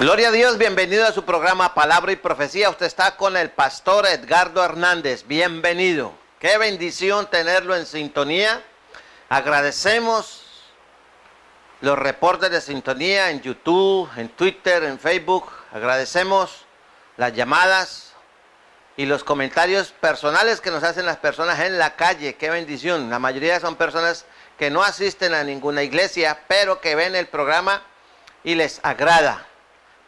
Gloria a Dios, bienvenido a su programa Palabra y Profecía. Usted está con el pastor Edgardo Hernández, bienvenido. Qué bendición tenerlo en sintonía. Agradecemos los reportes de sintonía en YouTube, en Twitter, en Facebook. Agradecemos las llamadas y los comentarios personales que nos hacen las personas en la calle. Qué bendición. La mayoría son personas que no asisten a ninguna iglesia, pero que ven el programa y les agrada.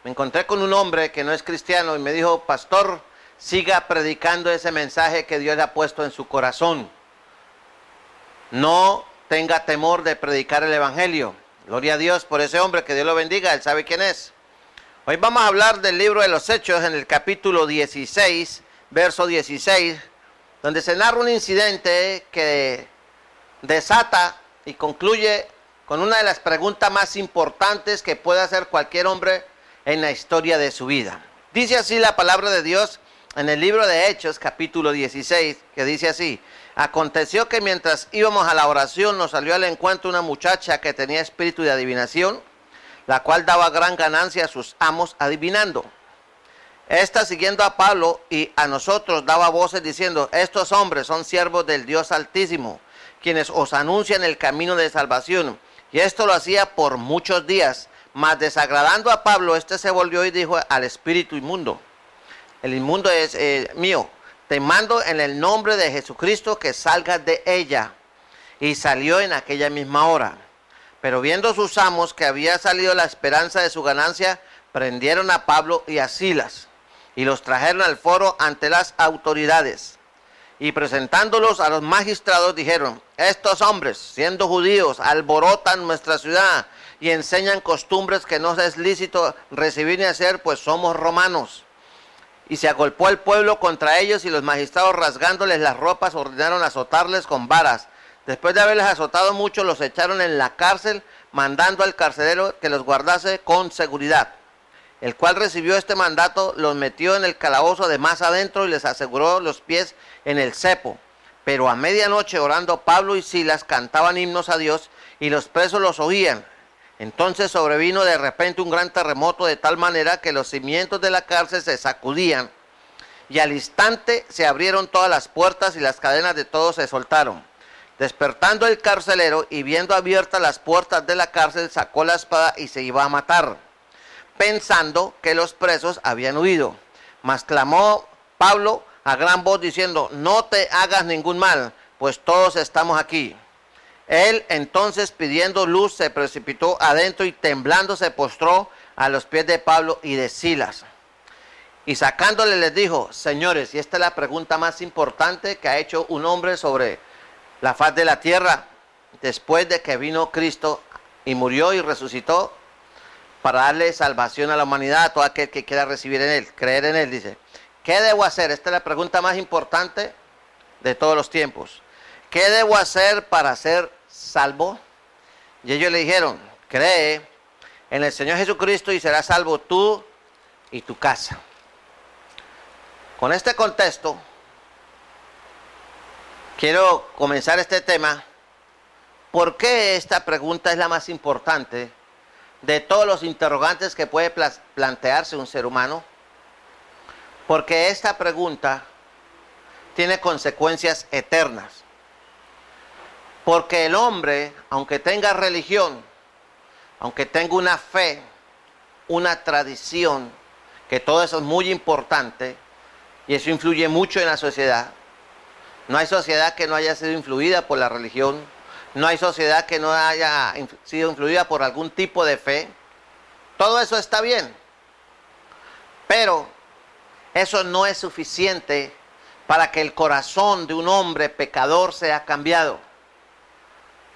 Me encontré con un hombre que no es cristiano y me dijo: pastor, siga predicando ese mensaje que Dios le ha puesto en su corazón. No tenga temor de predicar el evangelio. Gloria a Dios por ese hombre, que Dios lo bendiga, él sabe quién es. Hoy vamos a hablar del libro de los Hechos, en el capítulo 16, verso 16, donde se narra un incidente que desata y concluye con una de las preguntas más importantes que puede hacer cualquier hombre en la historia de su vida. Dice así la palabra de Dios en el libro de Hechos, capítulo 16, que dice así: aconteció que mientras íbamos a la oración, nos salió al encuentro una muchacha que tenía espíritu de adivinación, la cual daba gran ganancia a sus amos adivinando. Esta, siguiendo a Pablo y a nosotros, daba voces diciendo: estos hombres son siervos del Dios Altísimo, quienes os anuncian el camino de salvación. Y esto lo hacía por muchos días. Mas desagradando a Pablo, este se volvió y dijo al espíritu inmundo: el inmundo es mío, te mando en el nombre de Jesucristo que salgas de ella. Y salió en aquella misma hora. Pero viendo sus amos que había salido la esperanza de su ganancia, prendieron a Pablo y a Silas, y los trajeron al foro ante las autoridades. Y presentándolos a los magistrados, dijeron: estos hombres, siendo judíos, alborotan nuestra ciudad y enseñan costumbres que no es lícito recibir ni hacer, pues somos romanos. Y se agolpó el pueblo contra ellos, y los magistrados, rasgándoles las ropas, ordenaron azotarles con varas. Después de haberles azotado mucho, los echaron en la cárcel, mandando al carcelero que los guardase con seguridad. El cual recibió este mandato, los metió en el calabozo de más adentro y les aseguró los pies en el cepo. Pero a medianoche, orando Pablo y Silas, cantaban himnos a Dios, y los presos los oían. Entonces sobrevino de repente un gran terremoto, de tal manera que los cimientos de la cárcel se sacudían, y al instante se abrieron todas las puertas y las cadenas de todos se soltaron. Despertando el carcelero y viendo abiertas las puertas de la cárcel, sacó la espada y se iba a matar, pensando que los presos habían huido. Mas clamó Pablo a gran voz diciendo: no te hagas ningún mal, pues todos estamos aquí. Él entonces, pidiendo luz, se precipitó adentro y temblando se postró a los pies de Pablo y de Silas. Y sacándole les dijo: señores, y esta es la pregunta más importante que ha hecho un hombre sobre la faz de la tierra, después de que vino Cristo y murió y resucitó para darle salvación a la humanidad, a todo aquel que quiera recibir en él, creer en él. Dice: ¿qué debo hacer? Esta es la pregunta más importante de todos los tiempos. ¿Qué debo hacer para ser salvo? Y ellos le dijeron: cree en el Señor Jesucristo y serás salvo tú y tu casa. Con este contexto, quiero comenzar este tema. ¿Por qué esta pregunta es la más importante de todos los interrogantes que puede plantearse un ser humano? Porque esta pregunta tiene consecuencias eternas. Porque el hombre, aunque tenga religión, aunque tenga una fe, una tradición, que todo eso es muy importante, y eso influye mucho en la sociedad. No hay sociedad que no haya sido influida por la religión, no hay sociedad que no haya sido influida por algún tipo de fe. Todo eso está bien, pero eso no es suficiente para que el corazón de un hombre pecador sea cambiado.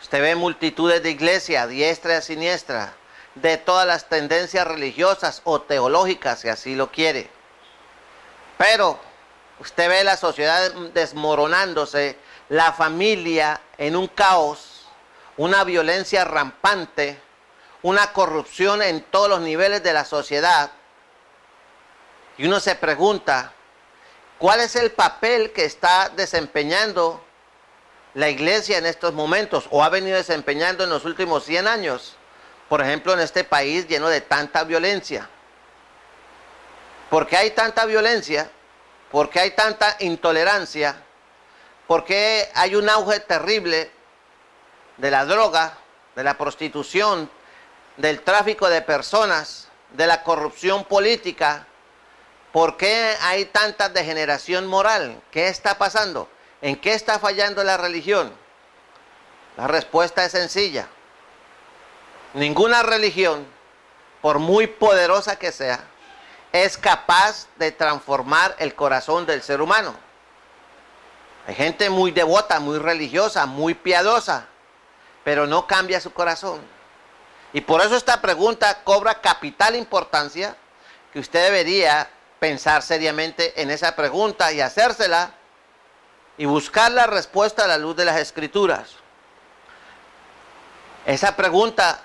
Usted ve multitudes de iglesias, diestra y siniestra, de todas las tendencias religiosas o teológicas, si así lo quiere. Pero usted ve la sociedad desmoronándose, la familia en un caos, una violencia rampante, una corrupción en todos los niveles de la sociedad. Y uno se pregunta: ¿cuál es el papel que está desempeñando la iglesia en estos momentos, o ha venido desempeñando en los últimos 100 años? Por ejemplo, en este país lleno de tanta violencia. ¿Por qué hay tanta violencia? ¿Por qué hay tanta intolerancia? ¿Por qué hay un auge terrible de la droga, de la prostitución, del tráfico de personas, de la corrupción política? ¿Por qué hay tanta degeneración moral? ¿Qué está pasando? ¿En qué está fallando la religión? La respuesta es sencilla. Ninguna religión, por muy poderosa que sea, es capaz de transformar el corazón del ser humano. Hay gente muy devota, muy religiosa, muy piadosa, pero no cambia su corazón. Y por eso esta pregunta cobra capital importancia, que usted debería pensar seriamente en esa pregunta y hacérsela y buscar la respuesta a la luz de las Escrituras. Esa pregunta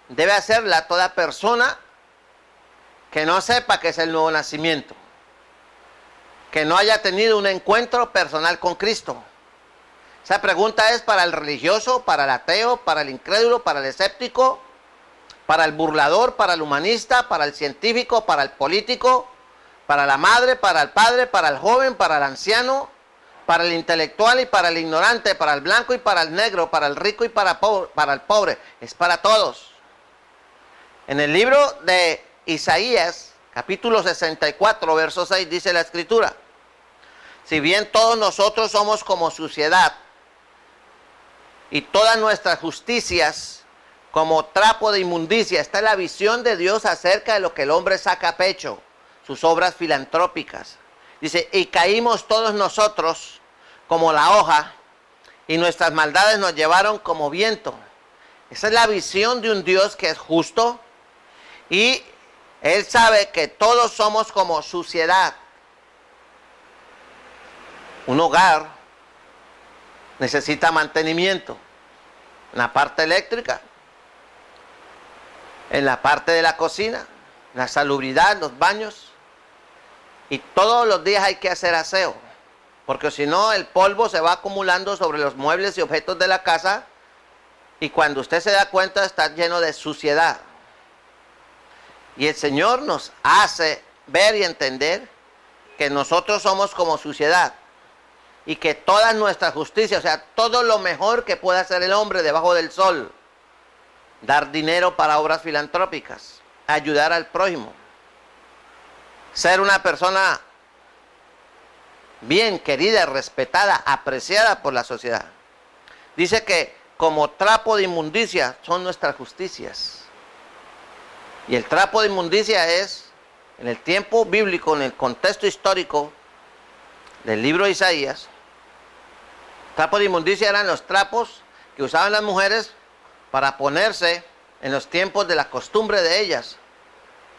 debe hacerla toda persona que no sepa qué es el nuevo nacimiento, que no haya tenido un encuentro personal con Cristo. Esa pregunta es para el religioso, para el ateo, para el incrédulo, para el escéptico, para el burlador, para el humanista, para el científico, para el político, para la madre, para el padre, para el joven, para el anciano, para el intelectual y para el ignorante, para el blanco y para el negro, para el rico y para el pobre. Es para todos. En el libro de Isaías, capítulo 64, verso 6, dice la Escritura: si bien todos nosotros somos como suciedad, y todas nuestras justicias como trapo de inmundicia. Esta es la visión de Dios acerca de lo que el hombre saca a pecho, sus obras filantrópicas. Dice, y caímos todos nosotros como la hoja, y nuestras maldades nos llevaron como viento. Esa es la visión de un Dios que es justo, y Él sabe que todos somos como suciedad. Un hogar necesita mantenimiento en la parte eléctrica, en la parte de la cocina, la salubridad, los baños, y todos los días hay que hacer aseo, porque si no el polvo se va acumulando sobre los muebles y objetos de la casa, y cuando usted se da cuenta está lleno de suciedad. Y el Señor nos hace ver y entender que nosotros somos como suciedad, y que toda nuestra justicia, o sea, todo lo mejor que puede hacer el hombre debajo del sol, dar dinero para obras filantrópicas, ayudar al prójimo, ser una persona bien querida, respetada, apreciada por la sociedad. Dice que como trapo de inmundicia son nuestras justicias. Y el trapo de inmundicia es, en el tiempo bíblico, en el contexto histórico del libro de Isaías, trapo de inmundicia eran los trapos que usaban las mujeres para ponerse en los tiempos de la costumbre de ellas.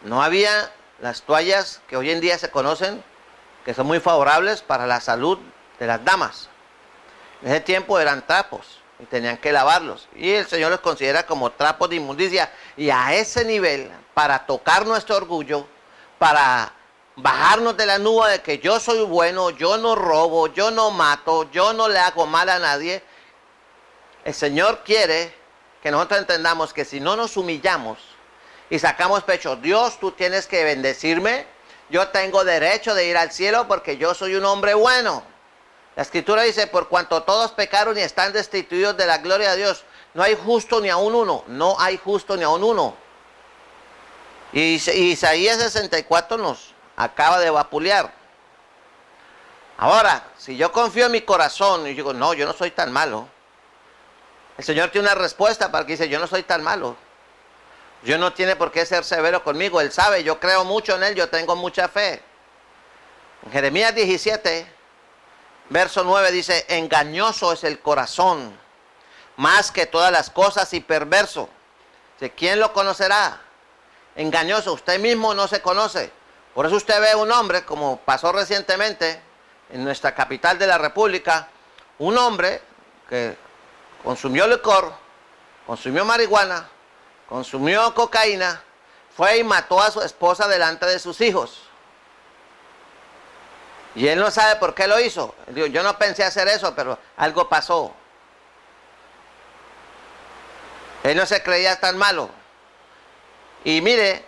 No había las toallas que hoy en día se conocen, que son muy favorables para la salud de las damas. En ese tiempo eran trapos y tenían que lavarlos. Y el Señor los considera como trapos de inmundicia. Y a ese nivel, para tocar nuestro orgullo, para bajarnos de la nube de que yo soy bueno, yo no robo, yo no mato, yo no le hago mal a nadie, el Señor quiere que nosotros entendamos que si no nos humillamos y sacamos pecho, Dios, tú tienes que bendecirme, yo tengo derecho de ir al cielo porque yo soy un hombre bueno. La Escritura dice, por cuanto todos pecaron y están destituidos de la gloria de Dios, no hay justo ni aun uno, no hay justo ni aun uno. Y Isaías 64 nos acaba de vapulear. Ahora, si yo confío en mi corazón y digo, no, yo no soy tan malo, el Señor tiene una respuesta para que dice, yo no soy tan malo. Dios no tiene por qué ser severo conmigo. Él sabe, yo creo mucho en Él, yo tengo mucha fe. En Jeremías 17, verso 9 dice, engañoso es el corazón, más que todas las cosas y perverso. ¿Quién lo conocerá? Engañoso, usted mismo no se conoce. Por eso usted ve un hombre, como pasó recientemente en nuestra capital de la República, un hombre que consumió licor, consumió marihuana, consumió cocaína, fue y mató a su esposa delante de sus hijos. Y él no sabe por qué lo hizo. Él dijo, yo no pensé hacer eso, pero algo pasó. Él no se creía tan malo. Y mire,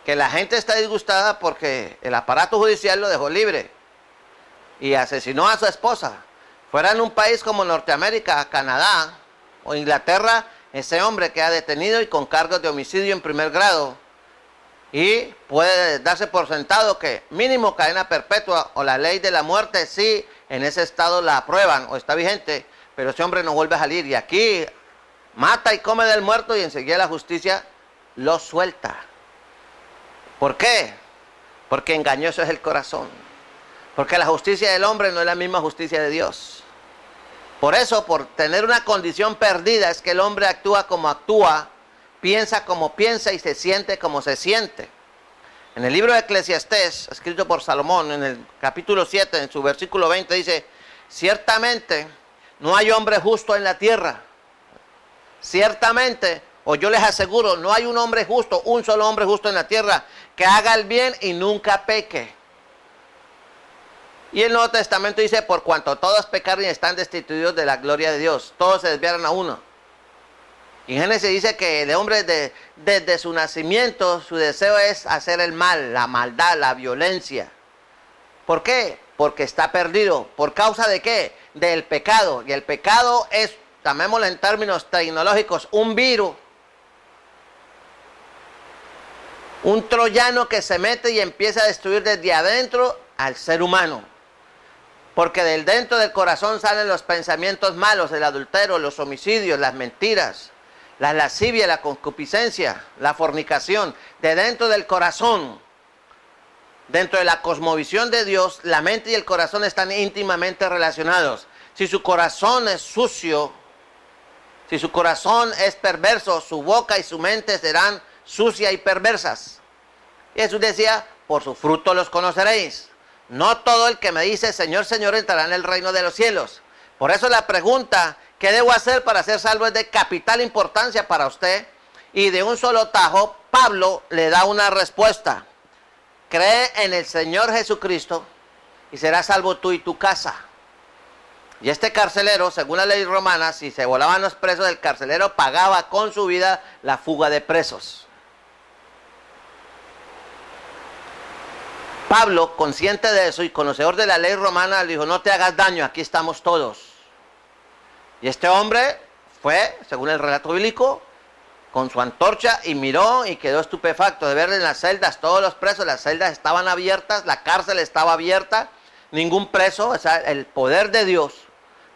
que la gente está disgustada porque el aparato judicial lo dejó libre y asesinó a su esposa. Fuera en un país como Norteamérica, Canadá o Inglaterra, ese hombre queda detenido y con cargos de homicidio en primer grado. Y puede darse por sentado que mínimo cadena perpetua o la ley de la muerte, sí, en ese estado la aprueban o está vigente, pero ese hombre no vuelve a salir. Y aquí mata y come del muerto y enseguida la justicia lo suelta. ¿Por qué? Porque engañoso es el corazón. Porque la justicia del hombre no es la misma justicia de Dios. Por eso, por tener una condición perdida, es que el hombre actúa como actúa, piensa como piensa y se siente como se siente. En el libro de Eclesiastés, escrito por Salomón, en el capítulo 7, en su versículo 20, dice: ciertamente no hay hombre justo en la tierra. Ciertamente, o yo les aseguro, no hay un hombre justo, un solo hombre justo en la tierra, que haga el bien y nunca peque. Y el Nuevo Testamento dice: por cuanto todos pecaron y están destituidos de la gloria de Dios, todos se desviaron a uno. Y en Génesis dice que el hombre desde su nacimiento, su deseo es hacer el mal, la maldad, la violencia. ¿Por qué? Porque está perdido. ¿Por causa de qué? Del pecado. Y el pecado es, llamémoslo en términos tecnológicos, un virus. Un troyano que se mete y empieza a destruir desde adentro al ser humano. Porque del dentro del corazón salen los pensamientos malos, el adulterio, los homicidios, las mentiras, la lascivia, la concupiscencia, la fornicación. De dentro del corazón, dentro de la cosmovisión de Dios, la mente y el corazón están íntimamente relacionados. Si su corazón es sucio, si su corazón es perverso, su boca y su mente serán sucias y perversas. Y Jesús decía: por su fruto los conoceréis. No todo el que me dice Señor, Señor entrará en el reino de los cielos. Por eso la pregunta: ¿qué debo hacer para ser salvo?, es de capital importancia para usted. Y de un solo tajo, Pablo le da una respuesta: cree en el Señor Jesucristo y serás salvo tú y tu casa. Y este carcelero, según la ley romana, si se volaban los presos, el carcelero pagaba con su vida la fuga de presos. Pablo, consciente de eso y conocedor de la ley romana, le dijo: no te hagas daño, aquí estamos todos. Y este hombre fue, según el relato bíblico, con su antorcha y miró y quedó estupefacto de ver en las celdas todos los presos. Las celdas estaban abiertas, la cárcel estaba abierta, ningún preso. O sea, el poder de Dios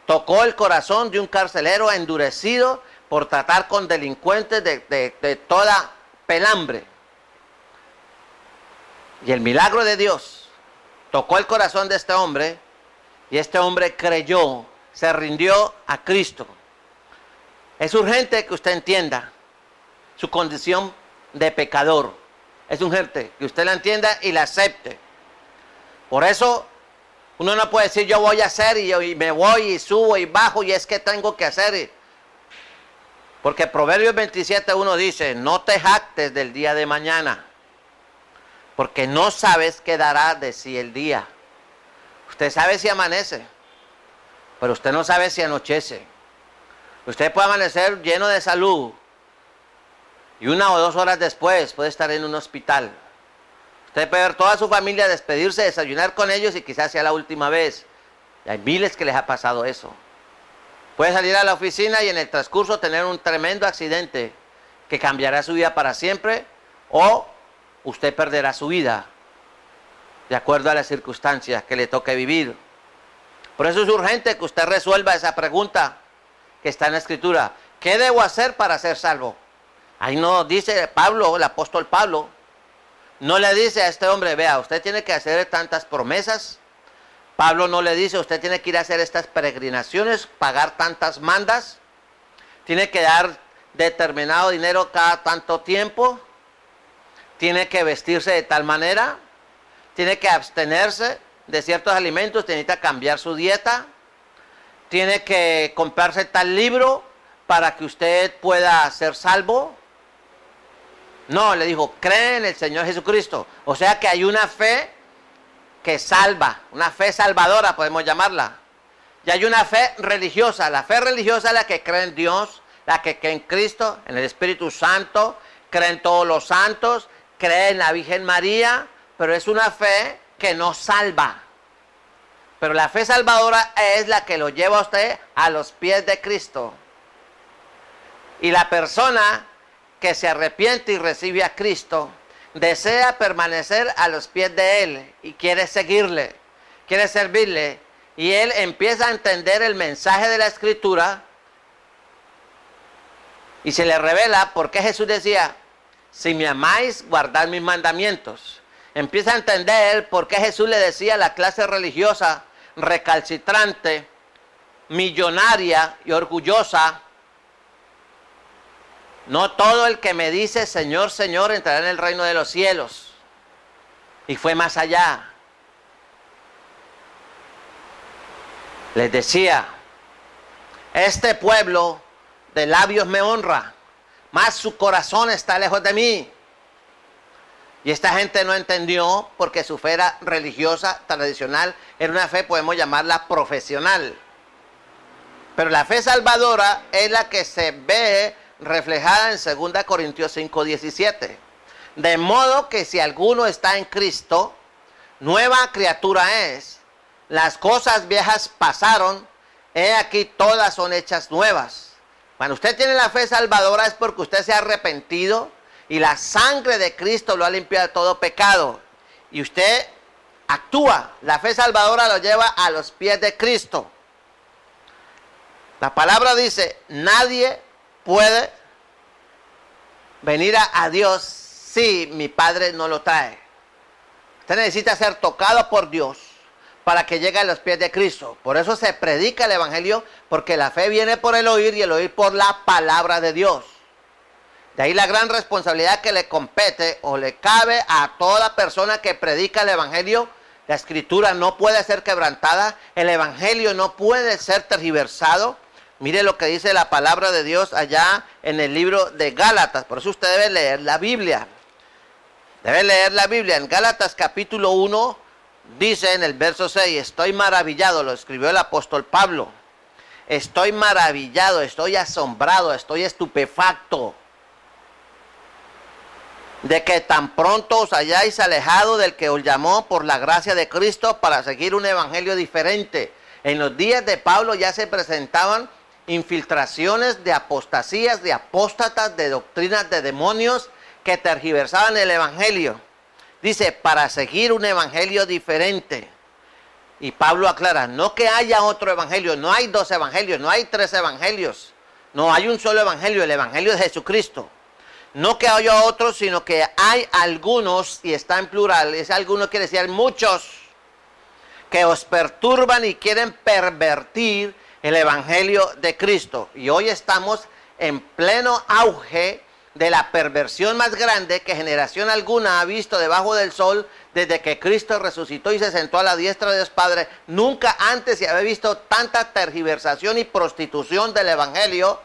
tocó el corazón de un carcelero endurecido por tratar con delincuentes de toda pelambre. Y el milagro de Dios tocó el corazón de este hombre, y este hombre creyó, se rindió a Cristo. Es urgente que usted entienda su condición de pecador. Es urgente que usted la entienda y la acepte. Por eso uno no puede decir: yo voy a hacer y me voy y subo y bajo y es que tengo que hacer. Porque Proverbios 27:1 dice: no te jactes del día de mañana, porque no sabes qué dará de sí el día. Usted sabe si amanece, pero usted no sabe si anochece. Usted puede amanecer lleno de salud y 1 o 2 horas después puede estar en un hospital. Usted puede ver toda su familia, despedirse, desayunar con ellos y quizás sea la última vez. Y hay miles que les ha pasado eso. Puede salir a la oficina y en el transcurso tener un tremendo accidente que cambiará su vida para siempre, o usted perderá su vida de acuerdo a las circunstancias que le toque vivir. Por eso es urgente que usted resuelva esa pregunta que está en la Escritura: ¿qué debo hacer para ser salvo? Ahí no dice Pablo, el apóstol Pablo, no le dice a este hombre: vea, usted tiene que hacer tantas promesas. Pablo no le dice: usted tiene que ir a hacer estas peregrinaciones, pagar tantas mandas, tiene que dar determinado dinero cada tanto tiempo, tiene que vestirse de tal manera, tiene que abstenerse de ciertos alimentos, necesita cambiar su dieta, tiene que comprarse tal libro para que usted pueda ser salvo. No, le dijo: cree en el Señor Jesucristo. O sea que hay una fe que salva, una fe salvadora podemos llamarla. Y hay una fe religiosa. La fe religiosa es la que cree en Dios, la que cree en Cristo, en el Espíritu Santo, cree en todos los santos, cree en la Virgen María, pero es una fe que no salva. Pero la fe salvadora es la que lo lleva a usted a los pies de Cristo. Y la persona que se arrepiente y recibe a Cristo, desea permanecer a los pies de Él y quiere seguirle, quiere servirle. Y él empieza a entender el mensaje de la Escritura y se le revela por qué Jesús decía, si me amáis, guardad mis mandamientos. Empieza a entender por qué Jesús le decía a la clase religiosa recalcitrante, millonaria y orgullosa, no todo el que me dice Señor, Señor entrará en el reino de los cielos. Y fue más allá. Les decía, este pueblo de labios me honra, mas su corazón está lejos de mí. Y esta gente no entendió porque su fe era religiosa, tradicional, era una fe, podemos llamarla profesional. Pero la fe salvadora es la que se ve reflejada en 2 Corintios 5:17. De modo que si alguno está en Cristo, nueva criatura es. Las cosas viejas pasaron, he aquí todas son hechas nuevas. Cuando usted tiene la fe salvadora es porque usted se ha arrepentido y la sangre de Cristo lo ha limpiado de todo pecado. Y usted actúa, la fe salvadora lo lleva a los pies de Cristo. La palabra dice, nadie puede venir a Dios si mi Padre no lo trae. Usted necesita ser tocado por Dios para que llegue a los pies de Cristo. Por eso se predica el Evangelio, porque la fe viene por el oír y el oír por la palabra de Dios. De ahí la gran responsabilidad que le compete o le cabe a toda persona que predica el Evangelio. La Escritura no puede ser quebrantada, el Evangelio no puede ser tergiversado. Mire lo que dice la palabra de Dios allá en el libro de Gálatas. Por eso usted debe leer la Biblia. Debe leer la Biblia. En Gálatas capítulo 1 dice en el verso 6, estoy maravillado, lo escribió el apóstol Pablo. Estoy maravillado, estoy asombrado, estoy estupefacto de que tan pronto os hayáis alejado del que os llamó por la gracia de Cristo para seguir un evangelio diferente. En los días de Pablo ya se presentaban infiltraciones de apostasías, de apóstatas, de doctrinas de demonios que tergiversaban el evangelio. Dice, para seguir un evangelio diferente. Y Pablo aclara, no que haya otro evangelio, no hay 2 evangelios, no hay 3 evangelios. No, hay un solo evangelio, el evangelio de Jesucristo. No que haya otros, sino que hay algunos, y está en plural, ese alguno quiere decir muchos, que os perturban y quieren pervertir el evangelio de Cristo. Y hoy estamos en pleno auge de la perversión más grande que generación alguna ha visto debajo del sol desde que Cristo resucitó y se sentó a la diestra de Dios Padre. Nunca antes se había visto tanta tergiversación y prostitución del evangelio,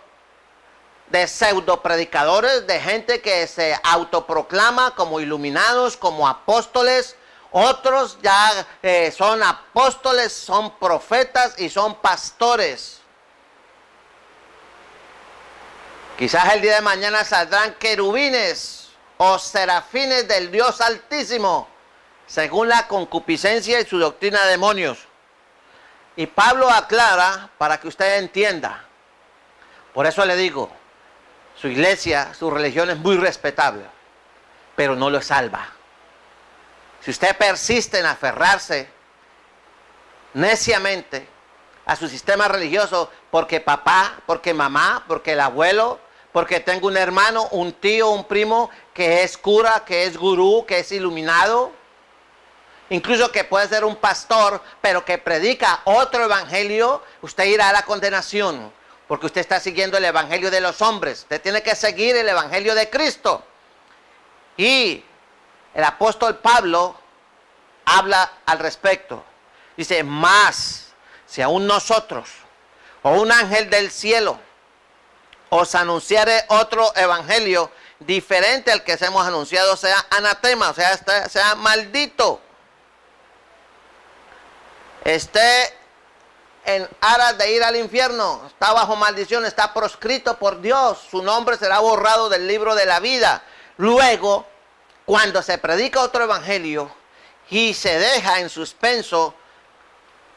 de pseudo predicadores, de gente que se autoproclama como iluminados, como apóstoles. Otros ya son apóstoles, son profetas y son pastores. Quizás el día de mañana saldrán querubines o serafines del Dios Altísimo, según la concupiscencia y su doctrina de demonios. Y Pablo aclara para que usted entienda. Por eso le digo, su iglesia, su religión es muy respetable, pero no lo salva. Si usted persiste en aferrarse neciamente a su sistema religioso, porque papá, porque mamá, porque el abuelo, porque tengo un hermano, un tío, un primo que es cura, que es gurú, que es iluminado, incluso que puede ser un pastor, pero que predica otro evangelio, usted irá a la condenación, porque usted está siguiendo el evangelio de los hombres. Usted tiene que seguir el evangelio de Cristo. Y el apóstol Pablo habla al respecto. Dice, más si aún nosotros o un ángel del cielo os anunciare otro evangelio diferente al que hemos anunciado, sea anatema, o sea, sea maldito, esté en aras de ir al infierno, está bajo maldición, está proscrito por Dios, su nombre será borrado del libro de la vida. Luego Cuando se predica otro evangelio y se deja en suspenso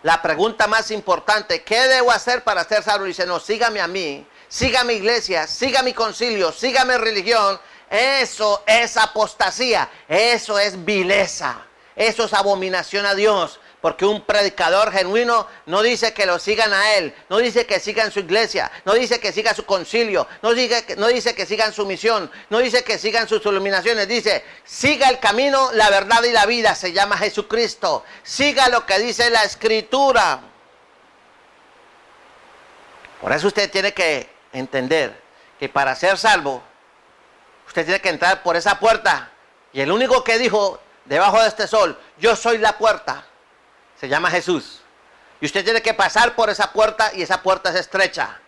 la pregunta más importante, ¿qué debo hacer para ser salvo? Dice, no, sígame a mí, siga mi iglesia, siga mi concilio, siga mi religión. Eso es apostasía, eso es vileza, eso es abominación a Dios. Porque un predicador genuino no dice que lo sigan a él, no dice que sigan su iglesia, no dice que sigan su concilio, no dice que sigan su misión, no dice que sigan sus iluminaciones, dice, siga el camino, la verdad y la vida, se llama Jesucristo. Siga lo que dice la Escritura. Por eso usted tiene que entender que para ser salvo, usted tiene que entrar por esa puerta. Y el único que dijo, debajo de este sol, yo soy la puerta, se llama Jesús. Y usted tiene que pasar por esa puerta, y esa puerta es estrecha.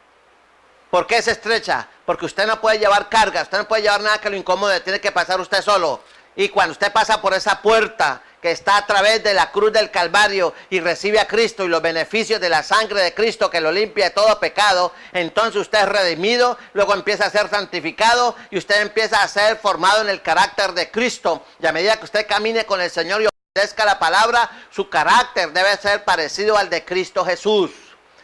¿Por qué es estrecha? Porque usted no puede llevar carga, usted no puede llevar nada que lo incomode, tiene que pasar usted solo. Y cuando usted pasa por esa puerta que está a través de la cruz del Calvario y recibe a Cristo y los beneficios de la sangre de Cristo que lo limpia de todo pecado, entonces usted es redimido, luego empieza a ser santificado y usted empieza a ser formado en el carácter de Cristo. Y a medida que usted camine con el Señor y obedezca la palabra, su carácter debe ser parecido al de Cristo Jesús.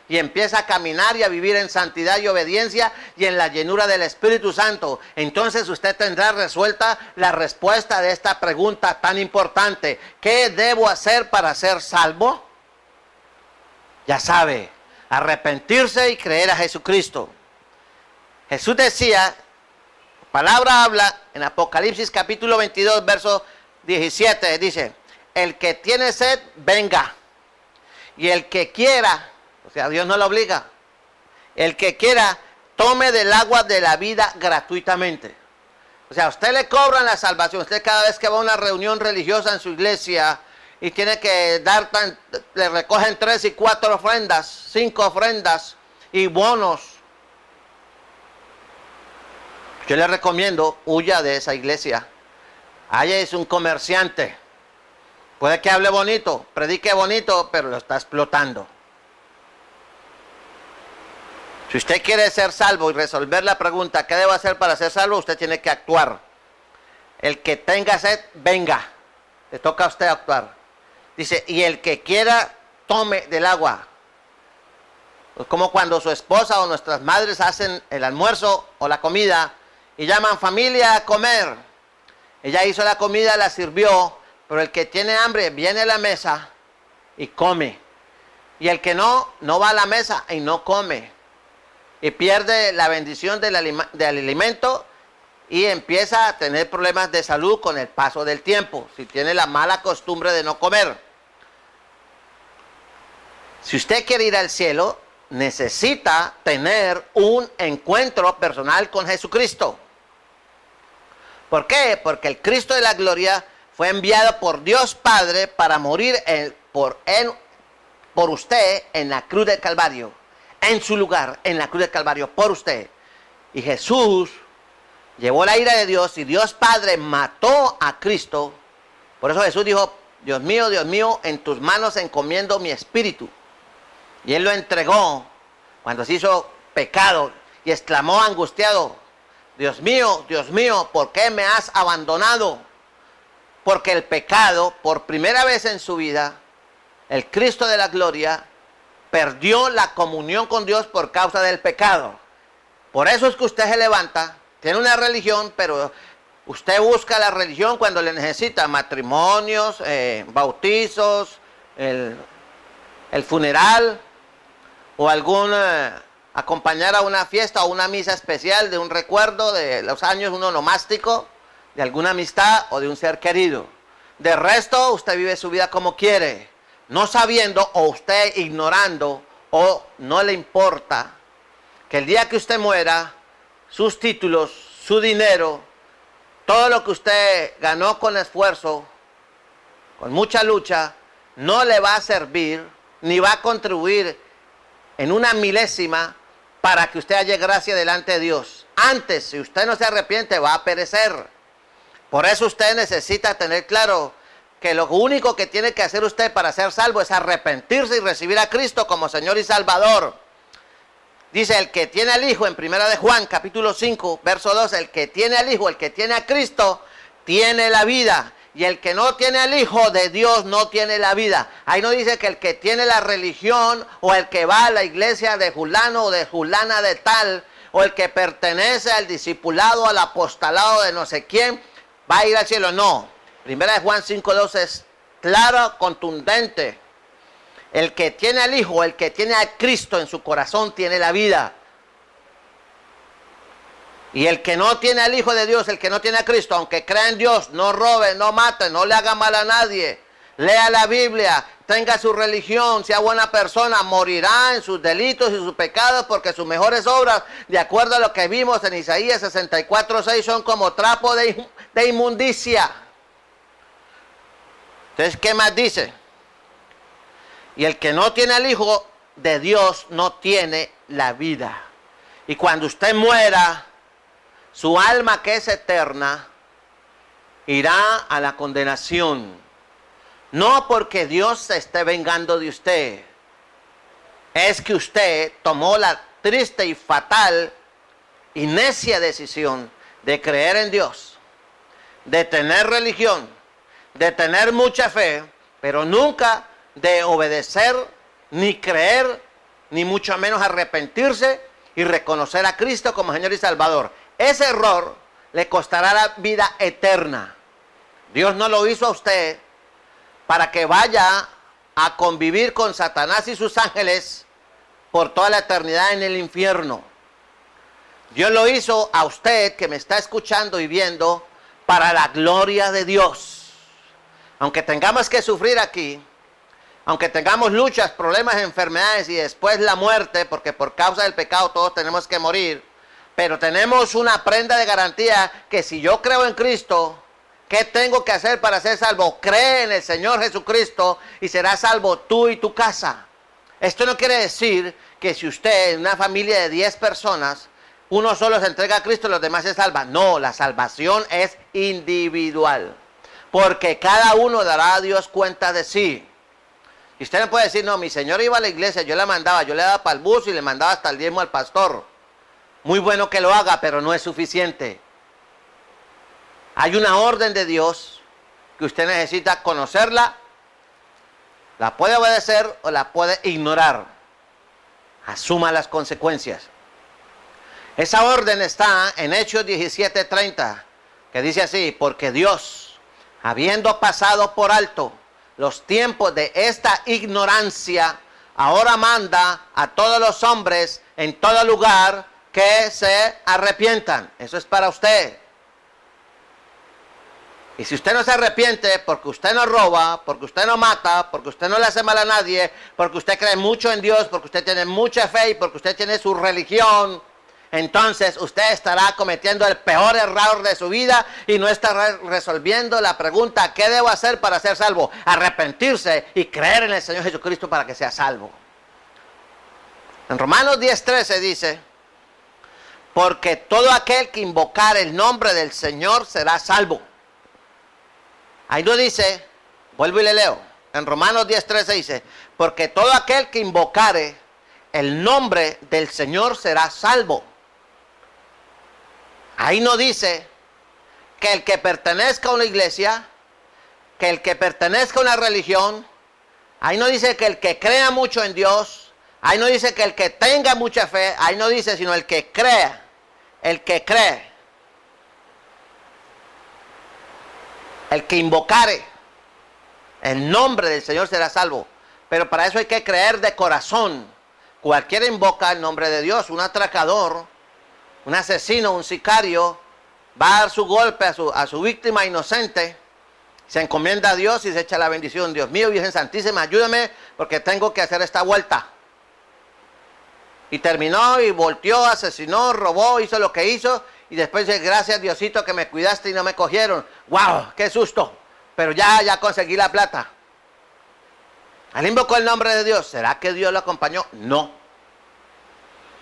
Y empieza a caminar y a vivir en santidad y obediencia y en la llenura del Espíritu Santo. Entonces usted tendrá resuelta la respuesta de esta pregunta tan importante. ¿Qué debo hacer para ser salvo? Ya sabe, arrepentirse y creer a Jesucristo. Jesús decía, la palabra habla en Apocalipsis capítulo 22, verso 17, dice, el que tiene sed, venga. Y el que quiera, o sea, Dios no lo obliga, el que quiera, tome del agua de la vida gratuitamente. O sea, a usted le cobran la salvación. Usted cada vez que va a una reunión religiosa en su iglesia y tiene que dar, le recogen 3 y 4 ofrendas, 5 ofrendas y bonos. Yo le recomiendo, huya de esa iglesia. Allá es un comerciante. Puede que hable bonito, predique bonito, pero lo está explotando. Si usted quiere ser salvo y resolver la pregunta, ¿qué debo hacer para ser salvo? Usted tiene que actuar. El que tenga sed, venga. Le toca a usted actuar. Dice, y el que quiera, tome del agua. Es como cuando su esposa o nuestras madres hacen el almuerzo o la comida y llaman familia a comer. Ella hizo la comida, la sirvió, pero el que tiene hambre viene a la mesa y come. Y el que no va a la mesa y no come. Y pierde la bendición del alimento y empieza a tener problemas de salud con el paso del tiempo, si tiene la mala costumbre de no comer. Si usted quiere ir al cielo, necesita tener un encuentro personal con Jesucristo. ¿Por qué? Porque el Cristo de la gloria fue enviado por Dios Padre para morir por usted en la cruz del Calvario. En su lugar, en la cruz del Calvario, por usted. Y Jesús llevó la ira de Dios y Dios Padre mató a Cristo. Por eso Jesús dijo, Dios mío, en tus manos encomiendo mi espíritu. Y Él lo entregó cuando se hizo pecado y exclamó angustiado, Dios mío, ¿por qué me has abandonado? Porque el pecado, por primera vez en su vida, el Cristo de la gloria, perdió la comunión con Dios por causa del pecado. Por eso es que usted se levanta, tiene una religión, pero usted busca la religión cuando le necesita matrimonios, bautizos, el funeral, o acompañar a una fiesta o una misa especial de un recuerdo de los años, un onomástico, de alguna amistad o de un ser querido. De resto, usted vive su vida como quiere, no sabiendo o usted ignorando o no le importa que el día que usted muera, sus títulos, su dinero, todo lo que usted ganó con esfuerzo, con mucha lucha, no le va a servir ni va a contribuir en una milésima para que usted halle gracia delante de Dios. Antes, si usted no se arrepiente, va a perecer. Por eso usted necesita tener claro que lo único que tiene que hacer usted para ser salvo es arrepentirse y recibir a Cristo como Señor y Salvador. Dice, el que tiene al Hijo, en 1 de Juan, capítulo 5, verso 2, el que tiene al Hijo, el que tiene a Cristo, tiene la vida. Y el que no tiene al Hijo de Dios no tiene la vida. Ahí no dice que el que tiene la religión o el que va a la iglesia de fulano o de fulana de tal o el que pertenece al discipulado, al apostolado de no sé quién, va a ir al cielo. No. Primera de Juan 5:12 es claro, contundente. El que tiene al Hijo, el que tiene a Cristo en su corazón, tiene la vida. Y el que no tiene al Hijo de Dios, el que no tiene a Cristo, aunque crea en Dios, no robe, no mate, no le haga mal a nadie, lea la Biblia, tenga su religión, sea buena persona, morirá en sus delitos y sus pecados, porque sus mejores obras, de acuerdo a lo que vimos en Isaías 64:6, son como trapo de inmundicia. Entonces, ¿qué más dice? Y el que no tiene al Hijo de Dios no tiene la vida. Y cuando usted muera, su alma, que es eterna, irá a la condenación. No porque Dios se esté vengando de usted. Es que usted tomó la triste y fatal y necia decisión de creer en Dios, de tener religión, de tener mucha fe, pero nunca de obedecer, ni creer, ni mucho menos arrepentirse y reconocer a Cristo como Señor y Salvador. Ese error le costará la vida eterna. Dios no lo hizo a usted para que vaya a convivir con Satanás y sus ángeles por toda la eternidad en el infierno. Dios lo hizo a usted, que me está escuchando y viendo, para la gloria de Dios. Aunque tengamos que sufrir aquí, aunque tengamos luchas, problemas, enfermedades y después la muerte, porque por causa del pecado todos tenemos que morir, pero tenemos una prenda de garantía que si yo creo en Cristo, ¿qué tengo que hacer para ser salvo? Cree en el Señor Jesucristo y serás salvo tú y tu casa. Esto no quiere decir que si usted en una familia de 10 personas, uno solo se entrega a Cristo y los demás se salvan. No, la salvación es individual, porque cada uno dará a Dios cuenta de sí. Y usted no puede decir, no, mi señor iba a la iglesia, yo le mandaba, yo le daba para el bus y le mandaba hasta el diezmo al pastor. Muy bueno que lo haga, pero no es suficiente. Hay una orden de Dios que usted necesita conocerla, la puede obedecer o la puede ignorar. Asuma las consecuencias. Esa orden está en Hechos 17:30, que dice así: porque Dios, habiendo pasado por alto los tiempos de esta ignorancia, ahora manda a todos los hombres en todo lugar que se arrepientan. Eso es para usted. Y si usted no se arrepiente, porque usted no roba, porque usted no mata, porque usted no le hace mal a nadie, porque usted cree mucho en Dios, porque usted tiene mucha fe y porque usted tiene su religión, entonces usted estará cometiendo el peor error de su vida y no estará resolviendo la pregunta: ¿qué debo hacer para ser salvo? Arrepentirse y creer en el Señor Jesucristo para que sea salvo. En Romanos 10:13 dice: porque todo aquel que invocar el nombre del Señor será salvo. Ahí no dice, vuelvo y le leo, en Romanos 10:13 dice: porque todo aquel que invocare el nombre del Señor será salvo. Ahí no dice que el que pertenezca a una iglesia, que el que pertenezca a una religión, ahí no dice que el que crea mucho en Dios, ahí no dice que el que tenga mucha fe, ahí no dice sino el que crea. El que cree, el que invocare el nombre del Señor será salvo. Pero para eso hay que creer de corazón. Cualquiera invoca el nombre de Dios. Un atracador, un asesino, un sicario, va a dar su golpe a su víctima inocente, se encomienda a Dios y se echa la bendición: Dios mío, Virgen Santísima, ayúdame porque tengo que hacer esta vuelta. Y terminó y volteó, asesinó, robó, hizo lo que hizo. Y después dice: gracias Diosito que me cuidaste y no me cogieron. ¡Wow! ¡Qué susto! Pero ya conseguí la plata. Él invocó el nombre de Dios. ¿Será que Dios lo acompañó? No.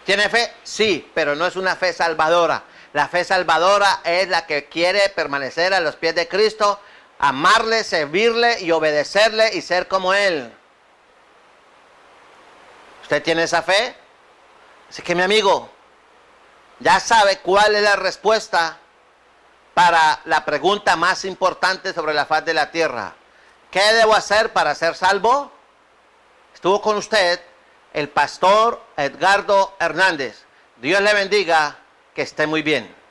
¿Tiene fe? Sí, pero no es una fe salvadora. La fe salvadora es la que quiere permanecer a los pies de Cristo, amarle, servirle y obedecerle y ser como Él. ¿Usted tiene esa fe? Así que mi amigo, ya sabe cuál es la respuesta para la pregunta más importante sobre la faz de la tierra. ¿Qué debo hacer para ser salvo? Estuvo con usted el pastor Edgardo Hernández. Dios le bendiga, que esté muy bien.